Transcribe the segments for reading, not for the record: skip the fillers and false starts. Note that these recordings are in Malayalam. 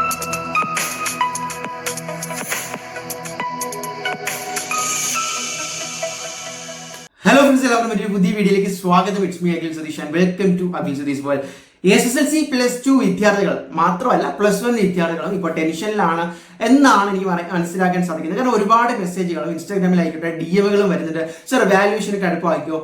ഹലോ ഫ്രണ്ട്സ്, എല്ലാവർക്കും മറ്റൊരു പുതിയ വീഡിയോയിലേക്ക് സ്വാഗതം. It's me Akhil Satheesh and welcome to Akhil Satheesh world. SSLC +2 വിദ്യാർത്ഥികൾ മാത്രമല്ല +1 വിദ്യാർത്ഥികളും ഇപ്പോൾ ടെൻഷനിലാണ് എന്നാണ് എനിക്ക് മനസ്സിലാക്കാൻ സാധിക്കുന്നത്. കാരണം ഒരുപാട് മെസ്സേജുകളും ഇൻസ്റ്റാഗ്രാമിലായിക്കോട്ടെ DM വരുന്നുണ്ട്. സർ വാല്യൂഷനൊക്കെ അടുപ്പാക്കിയോ,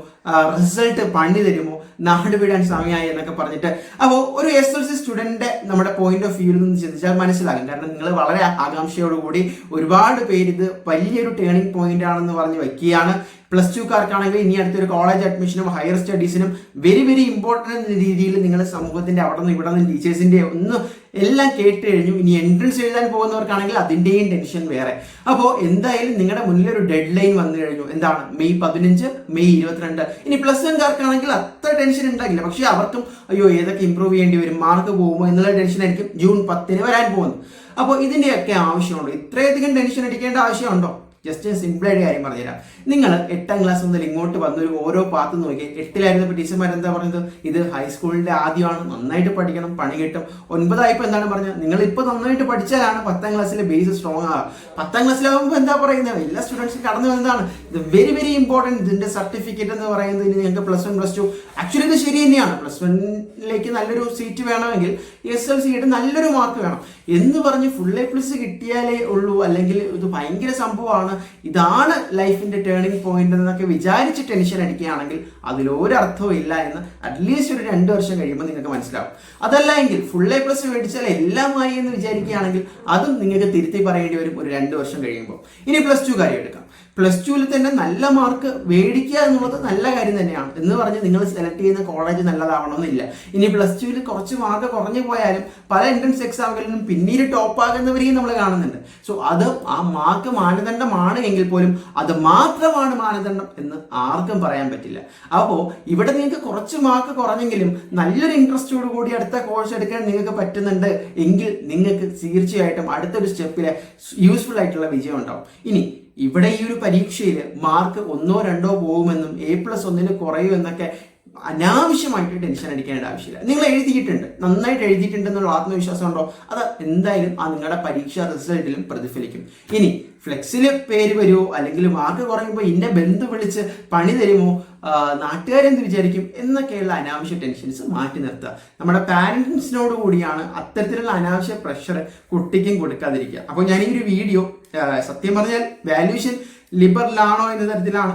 റിസൾട്ട് പണി തരുമോ, നാട് വിടാൻ സമയമായി എന്നൊക്കെ പറഞ്ഞിട്ട്. അപ്പോൾ ഒരു SSLC സ്റ്റുഡന്റിന്റെ നമ്മുടെ പോയിന്റ് ഓഫ് വ്യൂവിൽ നിന്ന് ചിന്തിച്ചാൽ മനസ്സിലാകും. കാരണം നിങ്ങൾ വളരെ ആകാംക്ഷയോടുകൂടി ഒരുപാട് പേര് ഇത് വലിയൊരു ടേണിംഗ് പോയിന്റ് ആണെന്ന് പറഞ്ഞ് വയ്ക്കുകയാണ്. +2കാർക്കാണെങ്കിൽ ഇനി അടുത്തൊരു കോളേജ് അഡ്മിഷനും ഹയർ സ്റ്റഡീസിനും വെരി ഇമ്പോർട്ടൻറ്റ് രീതിയിൽ നിങ്ങൾ സമൂഹത്തിന്റെ അവിടെ നിന്ന് ഇവിടെ നിന്ന് ടീച്ചേഴ്സിന്റെ ഒന്ന് എല്ലാം കേട്ട് കഴിഞ്ഞു. ഇനി എൻട്രൻസ് എഴുതാൻ പോകുന്നവർക്കാണെങ്കിൽ അതിൻ്റെയും ടെൻഷൻ വേറെ. അപ്പോൾ എന്തായാലും നിങ്ങളുടെ മുന്നിൽ ഒരു ഡെഡ് ലൈൻ വന്നു കഴിഞ്ഞു. എന്താണ്? May 15, May 22. ഇനി +1കാർക്കാണെങ്കിൽ അത്ര ടെൻഷൻ ഉണ്ടാകില്ല. പക്ഷെ അവർക്കും അയ്യോ ഏതൊക്കെ ഇമ്പ്രൂവ് ചെയ്യേണ്ടി വരും, മാർക്ക് പോകുമോ എന്നുള്ള ടെൻഷനായിരിക്കും ജൂൺ 10 വരാൻ പോകുന്നത്. അപ്പോൾ ഇതിൻ്റെയൊക്കെ ആവശ്യമുണ്ടോ? ഇത്രയധികം ടെൻഷൻ അടിക്കേണ്ട ആവശ്യമുണ്ടോ? ജസ്റ്റ് സിമ്പിളായിട്ട് കാര്യം പറഞ്ഞുതരാം. നിങ്ങൾ 8ാം ക്ലാസ് മുതൽ ഇങ്ങോട്ട് വന്നൊരു ഓരോ പാത്ത് നോക്കി. 8ലായിരുന്നപ്പോൾ ടീച്ചർമാർ എന്താ പറഞ്ഞത്? ഇത് ഹൈസ്കൂളിന്റെ ആദ്യമാണ്, നന്നായിട്ട് പഠിക്കണം, പണി കിട്ടും. 9ആയപ്പോൾ എന്താണ് പറഞ്ഞത്? നിങ്ങൾ ഇപ്പോൾ നന്നായിട്ട് പഠിച്ചാലാണ് 10ാം ക്ലാസ്സിലെ ബേസ് സ്ട്രോങ് ആവുക. 10ാം ക്ലാസ്സിലാകുമ്പോൾ എന്താ പറയുന്നത്? എല്ലാ സ്റ്റുഡൻസും കടന്നു വരുന്നതാണ് ഇത് വെരി ഇമ്പോർട്ടൻറ്റ്. ഇതിന്റെ സർട്ടിഫിക്കറ്റ് എന്ന് പറയുന്നത് ഇനി നിങ്ങൾക്ക് +1 +2 ആക്ച്വലി ഇത് ശരി തന്നെയാണ്. +1ലേക്ക് നല്ലൊരു സീറ്റ് വേണമെങ്കിൽ SSLCയുടെ നല്ലൊരു മാർക്ക് വേണം എന്ന് പറഞ്ഞ് ഫുൾ A+ കിട്ടിയാലേ ഉള്ളൂ, അല്ലെങ്കിൽ ഇത് ഭയങ്കര സംഭവമാണ്, ഇതാണ് ലൈഫിന്റെ ടേണിംഗ് പോയിന്റ് എന്നൊക്കെ വിചാരിച്ച് ടെൻഷൻ അടിക്കുകയാണെങ്കിൽ അതിലൊരർത്ഥവും ഇല്ല എന്ന് അറ്റ്ലീസ്റ്റ് ഒരു 2 വർഷം കഴിയുമ്പോൾ നിങ്ങൾക്ക് മനസ്സിലാവും. അതല്ല എങ്കിൽ ഫുൾ A+ മേടിച്ചാൽ എല്ലാമായി എന്ന് വിചാരിക്കുകയാണെങ്കിൽ അതും നിങ്ങൾക്ക് തിരുത്തി പറയേണ്ടി വരും ഒരു 2 വർഷം കഴിയുമ്പോൾ. ഇനി +2 കാര്യം എടുക്കാം. +2ൽ തന്നെ നല്ല മാർക്ക് മേടിക്കുക എന്നുള്ളത് നല്ല കാര്യം തന്നെയാണ് എന്ന് പറഞ്ഞ് നിങ്ങൾ സെലക്ട് ചെയ്യുന്ന കോളേജ് നല്ലതാവണമെന്നില്ല. ഇനി +2ൽ കുറച്ച് മാർക്ക് കുറഞ്ഞു പോയാലും പല എൻട്രൻസ് എക്സാമുകളിലും പിന്നീട് ടോപ്പ് ആകുന്നവരെയും നമ്മൾ കാണുന്നുണ്ട്. സോ അത് ആ മാർക്ക് മാനദണ്ഡമാണ് എങ്കിൽ പോലും അത് മാത്രമാണ് മാനദണ്ഡം എന്ന് ആർക്കും പറയാൻ പറ്റില്ല. അപ്പോൾ ഇവിടെ നിങ്ങൾക്ക് കുറച്ച് മാർക്ക് കുറഞ്ഞെങ്കിലും നല്ലൊരു ഇൻട്രസ്റ്റോട് കൂടി അടുത്ത കോഴ്സ് എടുക്കാൻ നിങ്ങൾക്ക് പറ്റുന്നുണ്ട് എങ്കിൽ നിങ്ങൾക്ക് തീർച്ചയായിട്ടും അടുത്തൊരു സ്റ്റെപ്പിൽ യൂസ്ഫുൾ ആയിട്ടുള്ള വിജയം ഉണ്ടാവും. ഇനി ഇവിടെ ഈ ഒരു പരീക്ഷയിൽ മാർക്ക് 1ഓ 2ഓ പോകുമെന്നും A+1 കുറയും എന്നൊക്കെ അനാവശ്യമായിട്ട് ടെൻഷൻ അടിക്കേണ്ട ആവശ്യമില്ല. നിങ്ങൾ എഴുതിയിട്ടുണ്ട്, നന്നായിട്ട് എഴുതിയിട്ടുണ്ട് എന്നുള്ള ആത്മവിശ്വാസം ഉണ്ടോ? അത് എന്തായാലും ആ നിങ്ങളുടെ പരീക്ഷാ റിസൾട്ടിലും പ്രതിഫലിക്കും. ഇനി ഫ്ലെക്സിൽ പേര് വരുമോ, അല്ലെങ്കിൽ മാർക്ക് കുറയുമ്പോൾ ഇന്നെ ബന്ധു വിളിച്ച് പണി തരുമോ, നാട്ടുകാരെന്ത് വിചാരിക്കും എന്നൊക്കെയുള്ള അനാവശ്യ ടെൻഷൻസ് മാറ്റി നിർത്തുക. നമ്മുടെ പാരൻസിനോട് കൂടിയാണ് അത്തരത്തിലുള്ള അനാവശ്യ പ്രഷർ കുട്ടിക്കും കൊടുക്കാതിരിക്കുക. അപ്പോൾ ഞാൻ ഈ ഒരു വീഡിയോ സത്യം പറഞ്ഞാൽ വാല്യൂഷൻ ലിബറലാണോ എന്ന തരത്തിലാണ്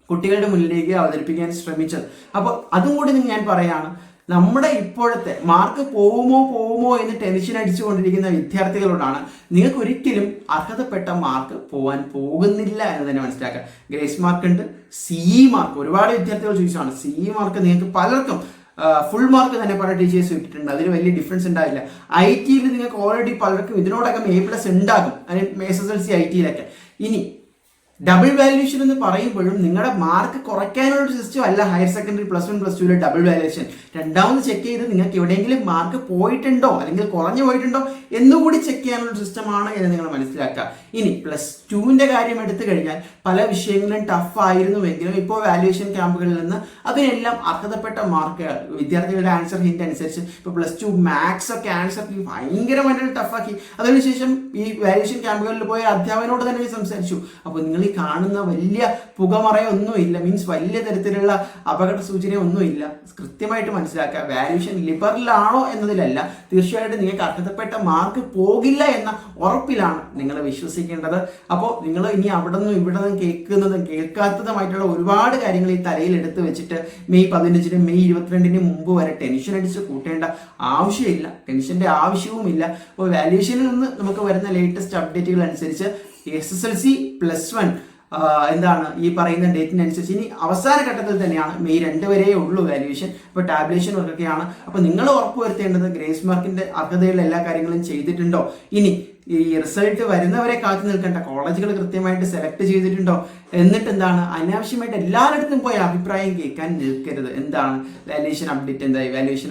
കുട്ടികളുടെ മുന്നിലേക്ക് അവതരിപ്പിക്കാൻ ശ്രമിച്ചത്. അപ്പോൾ അതും കൂടി ഞാൻ പറയാണ്, നമ്മുടെ ഇപ്പോഴത്തെ മാർക്ക് പോകുമോ എന്ന് ടെൻഷൻ അടിച്ചുകൊണ്ടിരിക്കുന്ന വിദ്യാർത്ഥികളോടാണ് നിങ്ങൾക്ക് ഒരിക്കലും അർഹതപ്പെട്ട മാർക്ക് പോകാൻ പോകുന്നില്ല എന്ന് തന്നെ മനസ്സിലാക്കുക. ഗ്രേസ് മാർക്ക് ഉണ്ട്, CE മാർക്ക് ഒരുപാട് വിദ്യാർത്ഥികൾ ചോദിച്ചാണ്. CE മാർക്ക് നിങ്ങൾക്ക് പലർക്കും ഫുൾ മാർക്ക് തന്നെ പല ടീച്ചേഴ്സ് ഇട്ടിട്ടുണ്ട്, അതിൽ വലിയ ഡിഫറൻസ് ഉണ്ടാവില്ല. IT-യിൽ നിങ്ങൾക്ക് ഓൾറെഡി പലർക്കും ഇതിനോടകം A+ ഉണ്ടാകും, SSLC IT-യിലൊക്കെ. ഇനി ഡബിൾ വാല്യൂഷൻ എന്ന് പറയുമ്പോഴും നിങ്ങളുടെ മാർക്ക് കുറയ്ക്കാനുള്ള ഒരു സിസ്റ്റം അല്ല ഹയർ സെക്കൻഡറി +1 +2 ഡബിൾ വാല്യൂഷൻ. രണ്ടാമത് ചെക്ക് ചെയ്ത് നിങ്ങൾക്ക് എവിടെയെങ്കിലും മാർക്ക് പോയിട്ടുണ്ടോ അല്ലെങ്കിൽ കുറഞ്ഞു പോയിട്ടുണ്ടോ എന്നുകൂടി ചെക്ക് ചെയ്യാനുള്ള സിസ്റ്റമാണ് എന്ന് നിങ്ങൾ മനസ്സിലാക്കുക. ഇനി +2ന്റെ കാര്യം എടുത്തു കഴിഞ്ഞാൽ പല വിഷയങ്ങളും ടഫ് ആയിരുന്നുവെങ്കിലും ഇപ്പോൾ വാല്യൂഷൻ ക്യാമ്പുകളിൽ നിന്ന് അതിനെല്ലാം അർഹതപ്പെട്ട മാർക്ക് വിദ്യാർത്ഥികളുടെ ആൻസർ ഹിന്റ് അനുസരിച്ച് ഇപ്പോൾ +2 മാത്സ് ഒക്കെ ആൻസർ ഭയങ്കരമായിട്ട് ടഫാക്കി. അതിനുശേഷം ഈ വാല്യൂഷൻ ക്യാമ്പുകളിൽ പോയ അധ്യാപകനോട് തന്നെ സംസാരിച്ചു. അപ്പോൾ നിങ്ങൾ കാണുന്ന വലിയ പുകമറയൊന്നുമില്ല, മീൻസ് വലിയ തരത്തിലുള്ള അപകട സൂചനയൊന്നുമില്ല. കൃത്യമായിട്ട് മനസ്സിലാക്കുക, വാല്യൂഷൻ ലിബറലാണോ എന്നതിലല്ല, തീർച്ചയായിട്ടും നിങ്ങൾക്ക് അർഹതപ്പെട്ട മാർക്ക് പോകില്ല എന്ന ഉറപ്പിലാണ് നിങ്ങൾ വിശ്വസിക്കേണ്ടത്. അപ്പോൾ നിങ്ങൾ ഇനി അവിടെ നിന്നും ഇവിടെ നിന്നും കേൾക്കുന്നതും കേൾക്കാത്തതുമായിട്ടുള്ള ഒരുപാട് കാര്യങ്ങൾ ഈ തലയിൽ എടുത്ത് വെച്ചിട്ട് മെയ് 15 മെയ് 22 മുമ്പ് വരെ ടെൻഷൻ അടിച്ച് കൂട്ടേണ്ട ആവശ്യമില്ല, ടെൻഷന്റെ ആവശ്യവുമില്ല. അപ്പോൾ വാല്യൂഷനിൽ നിന്ന് നമുക്ക് വരുന്ന ലേറ്റസ്റ്റ് അപ്ഡേറ്റുകൾ അനുസരിച്ച് SSLC +1 എന്താണ് ഈ പറയുന്ന ഡേറ്റിനനുസരിച്ച് ഇനി അവസാന ഘട്ടത്തിൽ തന്നെയാണ് മെയ് 2 വരെ ഉള്ളൂ വാല്യൂഷൻ. അപ്പോൾ ടാബ്ലേഷൻ വർക്കൊക്കെയാണ്. അപ്പോൾ നിങ്ങൾ ഉറപ്പുവരുത്തേണ്ടത് ഗ്രേസ് മാർക്കിന്റെ അർഹതയുള്ള എല്ലാ കാര്യങ്ങളും ചെയ്തിട്ടുണ്ടോ, ഇനി ഈ റിസൾട്ട് വരുന്നവരെ കാത്തു നിൽക്കേണ്ട കോളേജുകൾ കൃത്യമായിട്ട് സെലക്ട് ചെയ്തിട്ടുണ്ടോ, എന്നിട്ട് എന്താണ് അനാവശ്യമായിട്ട് എല്ലായിടത്തും പോയി അഭിപ്രായം കേൾക്കാൻ നിൽക്കരുത്. എന്താണ് വാല്യൂഷൻ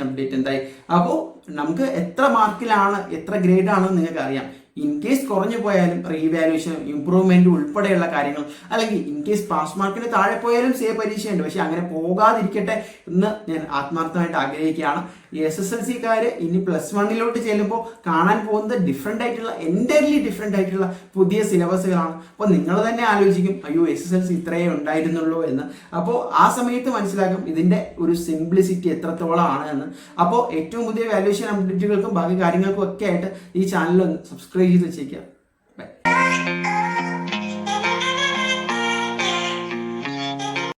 അപ്ഡേറ്റ് എന്തായി. അപ്പോൾ നമുക്ക് എത്ര മാർക്കിലാണ് എത്ര ഗ്രേഡ് ആണെന്ന് നിങ്ങൾക്ക് അറിയാം. ഇൻ കേസ് കുറഞ്ഞു പോയാലും റീവാല്യൂഷനും ഇംപ്രൂവ്മെന്റും ഉൾപ്പെടെയുള്ള കാര്യങ്ങൾ, അല്ലെങ്കിൽ ഇൻ കേസ് പാസ് മാർക്കിന് താഴെ പോയാലും പരീക്ഷയുണ്ട്. പക്ഷെ അങ്ങനെ പോകാതിരിക്കട്ടെ എന്ന് ഞാൻ ആത്മാർത്ഥമായിട്ട് ആഗ്രഹിക്കുകയാണ്. SSLC-ക്കാര് ഇനി +1 ചെല്ലുമ്പോൾ കാണാൻ പോകുന്നത് എൻറ്റയർലി ഡിഫറെൻ്റ് ആയിട്ടുള്ള പുതിയ സിലബസുകളാണ്. അപ്പോൾ നിങ്ങൾ തന്നെ ആലോചിക്കും, അയ്യോ SSLC ഇത്രയേ ഉണ്ടായിരുന്നുള്ളൂ എന്ന്. അപ്പോൾ ആ സമയത്ത് മനസ്സിലാക്കും ഇതിൻ്റെ ഒരു സിംപ്ലിസിറ്റി എത്രത്തോളമാണ് എന്ന്. അപ്പോൾ ഏറ്റവും പുതിയ വാല്യുവേഷൻ അപ്ഡേറ്റുകൾക്കും ബാക്കി കാര്യങ്ങൾക്കും ഒക്കെ ആയിട്ട് ഈ ചാനൽ ഒന്ന് സബ്സ്ക്രൈബ് ചെയ്ത് വെച്ചേക്കാം. ബൈ.